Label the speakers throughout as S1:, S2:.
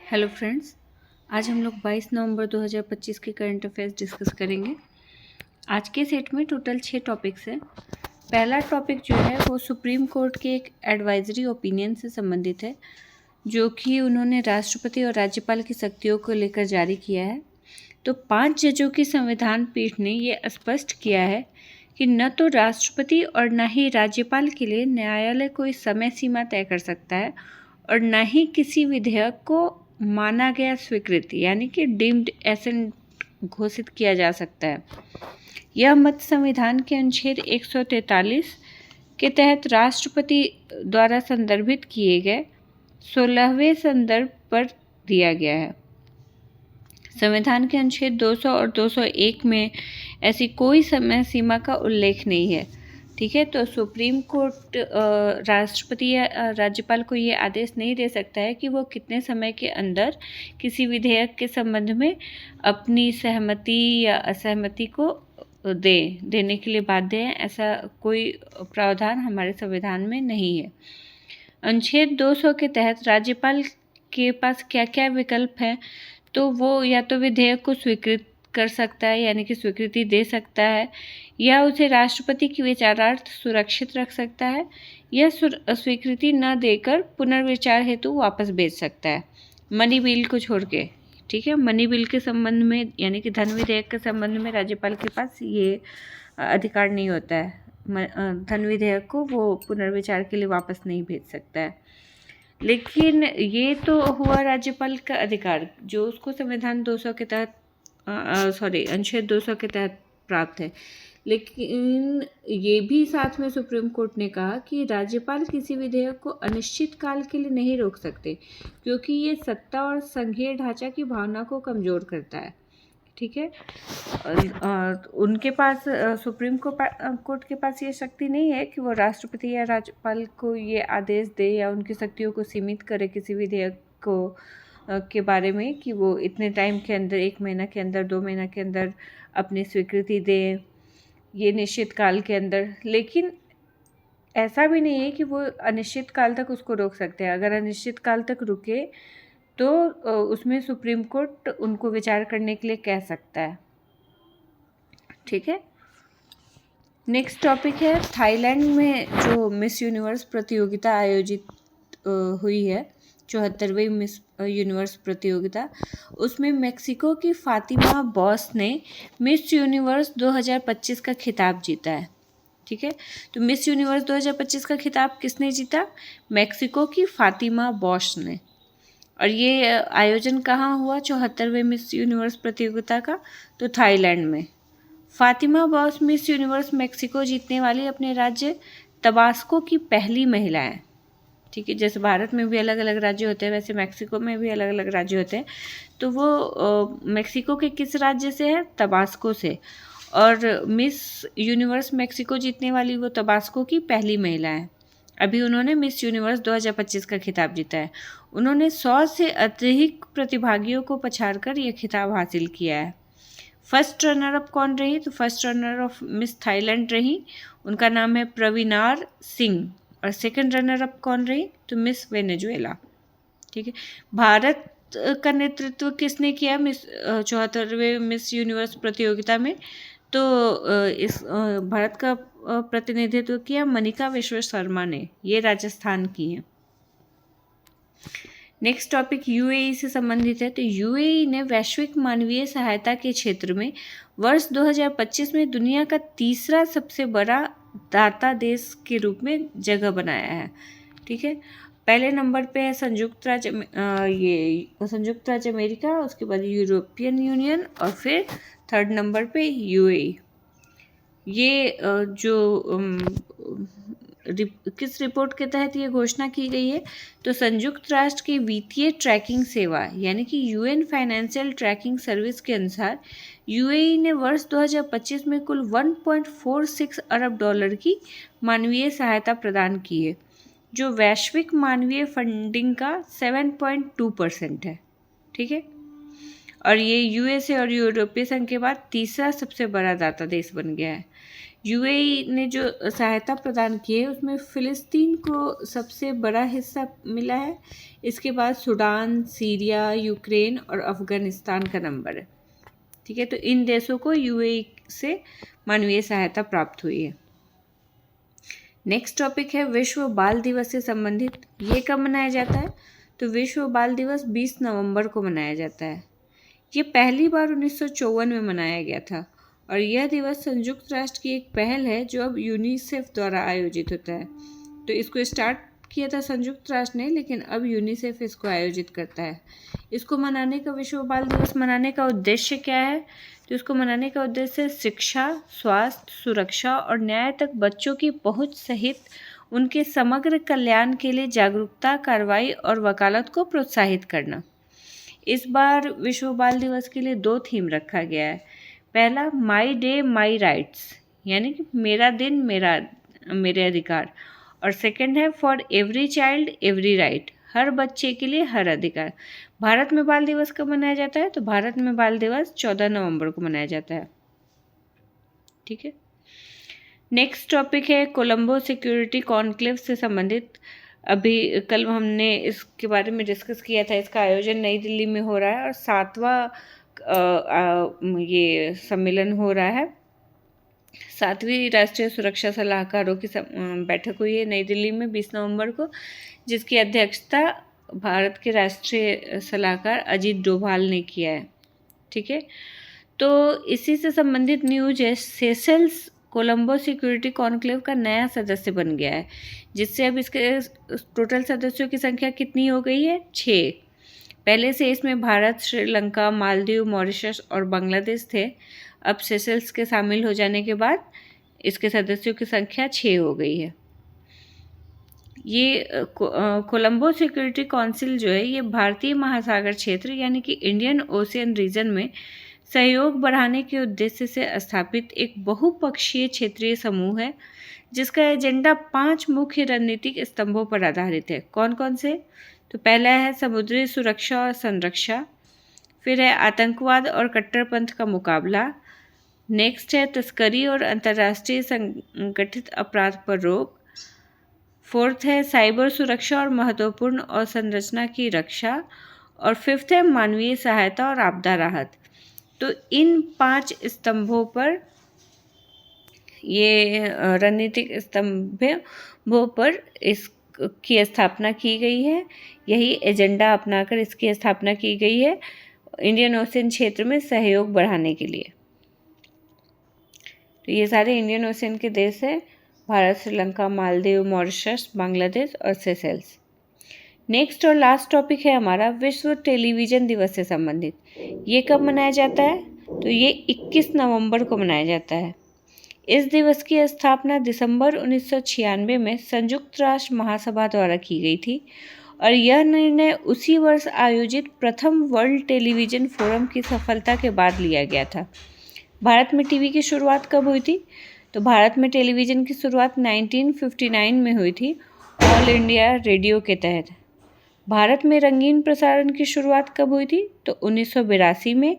S1: Hello friends, आज हम लोग 22 नवंबर 2025 के करंट अफेयर्स डिस्कस करेंगे। आज के सेट में टोटल 6 टॉपिक्स हैं। पहला टॉपिक जो है वो सुप्रीम कोर्ट के एक एडवाइजरी ओपिनियन से संबंधित है, जो कि उन्होंने राष्ट्रपति और राज्यपाल की शक्तियों को लेकर जारी किया है। तो 5 जजों की संविधान पीठ ने ये स्पष्ट किया है कि न तो राष्ट्रपति और न ही राज्यपाल के लिए न्यायालय कोई समय सीमा तय कर सकता है और न ही किसी विधेयक को माना गया स्वीकृति यानी कि डीम्ड एसेंट घोषित किया जा सकता है। यह मत संविधान के अनुच्छेद 143 के तहत राष्ट्रपति द्वारा संदर्भित किए गए 16वें संदर्भ पर दिया गया है। संविधान के अनुच्छेद 200 और 201 में ऐसी कोई समय सीमा का उल्लेख नहीं है। ठीक है, तो सुप्रीम कोर्ट राष्ट्रपति या राज्यपाल को ये आदेश नहीं दे सकता है कि वो कितने समय के अंदर किसी विधेयक के संबंध में अपनी सहमति या असहमति को देने के लिए बाध्य है। ऐसा कोई प्रावधान हमारे संविधान में नहीं है। अनुच्छेद 200 के तहत राज्यपाल के पास क्या क्या विकल्प हैं, तो वो या तो विधेयक को स्वीकृत कर सकता है यानी कि स्वीकृति दे सकता है, या उसे राष्ट्रपति की विचारार्थ सुरक्षित रख सकता है, या स्वीकृति न देकर पुनर्विचार हेतु वापस भेज सकता है, मनी बिल को छोड़ के। ठीक है, मनी बिल के संबंध में यानी कि धन विधेयक के संबंध में राज्यपाल के पास ये अधिकार नहीं होता है। धन विधेयक को वो पुनर्विचार के लिए वापस नहीं भेज सकता है। लेकिन ये तो हुआ राज्यपाल का अधिकार जो उसको संविधान 200 के तहत अनुच्छेद 200 के तहत प्राप्त है। लेकिन ये भी साथ में सुप्रीम कोर्ट ने कहा कि राज्यपाल किसी विधेयक को अनिश्चित काल के लिए नहीं रोक सकते, क्योंकि ये सत्ता और संघीय ढांचा की भावना को कमजोर करता है। ठीक है, उनके पास सुप्रीम कोर्ट के पास ये शक्ति नहीं है कि वो राष्ट्रपति या राज्यपाल को ये आदेश दे या उनकी शक्तियों को सीमित करे किसी विधेयक को के बारे में कि वो इतने टाइम के अंदर, 1 महीना के अंदर, 2 महीना के अंदर अपनी स्वीकृति दें, ये निश्चित काल के अंदर। लेकिन ऐसा भी नहीं है कि वो अनिश्चित काल तक उसको रोक सकते हैं। अगर अनिश्चित काल तक रुके तो उसमें सुप्रीम कोर्ट उनको विचार करने के लिए कह सकता है। ठीक है, नेक्स्ट टॉपिक है थाईलैंड में जो मिस यूनिवर्स प्रतियोगिता आयोजित हुई है, 74वीं मिस यूनिवर्स प्रतियोगिता, उसमें मेक्सिको की फातिमा बॉस ने मिस यूनिवर्स 2025 का खिताब जीता है। ठीक है, तो मिस यूनिवर्स 2025 का खिताब किसने जीता? मेक्सिको की फातिमा बॉस ने। और ये आयोजन कहाँ हुआ 74वें मिस यूनिवर्स प्रतियोगिता का? तो थाईलैंड में। Fatima boss miss universe Mexico जीतने वाली अपने राज्य तबास्को की पहली महिला है। ठीक है, जैसे भारत में भी अलग अलग राज्य होते हैं, वैसे मेक्सिको में भी अलग अलग राज्य होते हैं। तो वो मेक्सिको के किस राज्य से है? तबास्को से। और मिस यूनिवर्स मेक्सिको जीतने वाली वो तबास्को की पहली महिला है। अभी उन्होंने मिस यूनिवर्स 2025 का खिताब जीता है। उन्होंने 100 से अधिक प्रतिभागियों को पछाड़कर यह खिताब हासिल किया है। फर्स्ट रनर अप कौन रही? तो first runner up miss Thailand रही, उनका नाम है प्रवीनार सिंह। और सेकंड रनर अप कौन रही? तो मिस वेनेजुएला। ठीक है, भारत का नेतृत्व किसने किया 74वें मिस यूनिवर्स प्रतियोगिता में? तो इस भारत का प्रतिनिधित्व किया मनिका विश्व शर्मा ने, ये राजस्थान की हैं। नेक्स्ट टॉपिक यूएई से संबंधित है। तो यूएई ने वैश्विक मानवीय सहायता के क्षेत्र में वर्ष 2025 में दुनिया का तीसरा सबसे बड़ा दाता देश के रूप में जगह बनाया है। ठीक है, पहले नंबर पे है संयुक्त राज्य अमेरिका, उसके बाद यूरोपियन यूनियन और फिर थर्ड नंबर पे यूएई। ये किस रिपोर्ट के तहत ये घोषणा की गई है? तो संयुक्त राष्ट्र की वित्तीय ट्रैकिंग सेवा यानी कि यूएन फाइनेंशियल ट्रैकिंग सर्विस के अनुसार यूएई ने वर्ष 2025 में कुल 1.46 अरब डॉलर की मानवीय सहायता प्रदान की है, जो वैश्विक मानवीय फंडिंग का 7.2% है। ठीक है, और ये यूएसए और यूरोपीय संघ के बाद तीसरा सबसे बड़ा दाता देश बन गया है। यूएई ने जो सहायता प्रदान की है उसमें फ़िलिस्तीन को सबसे बड़ा हिस्सा मिला है। इसके बाद सूडान, सीरिया, यूक्रेन और अफ़गानिस्तान का नंबर है। ठीक है, तो इन देशों को यूएई से मानवीय सहायता प्राप्त हुई है। नेक्स्ट टॉपिक है विश्व बाल दिवस से संबंधित। ये कब मनाया जाता है? तो विश्व बाल दिवस 20 नवंबर को मनाया जाता है। ये पहली बार 1954 में मनाया गया था और यह दिवस संयुक्त राष्ट्र की एक पहल है जो अब यूनिसेफ द्वारा आयोजित होता है। तो इसको स्टार्ट किया था संयुक्त राष्ट्र ने, लेकिन अब यूनिसेफ इसको आयोजित करता है। इसको मनाने का, विश्व बाल दिवस मनाने का उद्देश्य क्या है? तो इसको मनाने का उद्देश्य शिक्षा, स्वास्थ्य, सुरक्षा और न्याय तक बच्चों की पहुंच सहित उनके समग्र कल्याण के लिए जागरूकता, कार्रवाई और वकालत को प्रोत्साहित करना। इस बार विश्व बाल दिवस के लिए 2 थीम रखा गया है। पहला, माई डे माई राइट्स, यानी कि मेरा दिन मेरे अधिकार, और सेकंड है for every child every right, हर बच्चे के लिए हर अधिकार। भारत में बाल दिवस कब मनाया जाता है? तो भारत में बाल दिवस 14 नवंबर को मनाया जाता है। ठीक है, नेक्स्ट टॉपिक है कोलंबो सिक्योरिटी कॉन्क्लेव से संबंधित। अभी कल हमने इसके बारे में डिस्कस किया था। इसका आयोजन नई दिल्ली में हो रहा है और 7वां ये सम्मेलन हो रहा है। 7वीं राष्ट्रीय सुरक्षा सलाहकारों की बैठक हुई है नई दिल्ली में 20 नवंबर को, जिसकी अध्यक्षता भारत के राष्ट्रीय सलाहकार अजीत डोभाल ने किया है। ठीक है, तो इसी से संबंधित न्यूज है। सेशेल्स कोलंबो सिक्योरिटी कॉन्क्लेव का नया सदस्य बन गया है, जिससे अब इसके टोटल सदस्यों की संख्या कितनी हो गई है? 6। पहले से इसमें भारत, श्रीलंका, मालदीव, मॉरिशस और बांग्लादेश थे। अब सेशेल्स के शामिल हो जाने के बाद इसके सदस्यों की संख्या 6 हो गई है। ये कोलंबो सिक्योरिटी काउंसिल जो है ये भारतीय महासागर क्षेत्र यानी कि इंडियन ओशियन रीजन में सहयोग बढ़ाने के उद्देश्य से स्थापित एक बहुपक्षीय क्षेत्रीय समूह है, जिसका एजेंडा 5 मुख्य रणनीतिक स्तंभों पर आधारित है। कौन कौन से? तो पहला है समुद्री सुरक्षा और संरक्षा, फिर है आतंकवाद और कट्टरपंथ का मुकाबला, नेक्स्ट है तस्करी और अंतर्राष्ट्रीय संगठित अपराध पर रोक, फोर्थ है साइबर सुरक्षा और महत्वपूर्ण अवसंरचना की रक्षा, और फिफ्थ है मानवीय सहायता और आपदा राहत। तो इन 5 स्तंभों पर ये रणनीतिक स्तंभों पर इसकी स्थापना की गई है। यही एजेंडा अपनाकर इसकी स्थापना की गई है इंडियन ओशियन क्षेत्र में सहयोग बढ़ाने के लिए। तो ये सारे इंडियन ओशियन के देश हैं: भारत, श्रीलंका, मालदीव, मॉरिशस, बांग्लादेश और सेशेल्स। नेक्स्ट और लास्ट टॉपिक है हमारा विश्व टेलीविज़न दिवस से संबंधित। ये कब मनाया जाता है? तो ये 21 नवंबर को मनाया जाता है। इस दिवस की स्थापना दिसंबर 1996 में संयुक्त राष्ट्र महासभा द्वारा की गई थी और यह निर्णय उसी वर्ष आयोजित प्रथम वर्ल्ड टेलीविज़न फोरम की सफलता के बाद लिया गया था। भारत में टीवी की शुरुआत कब हुई थी? तो भारत में टेलीविज़न की शुरुआत 1959 में हुई थी ऑल इंडिया रेडियो के तहत। भारत में रंगीन प्रसारण की शुरुआत कब हुई थी? तो 1982 में,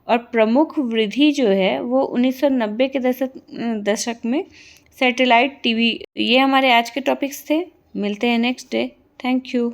S1: और प्रमुख वृद्धि जो है वो 1990 के दशक में सैटेलाइट टीवी। ये हमारे आज के टॉपिक्स थे। मिलते हैं नेक्स्ट डे। Thank you.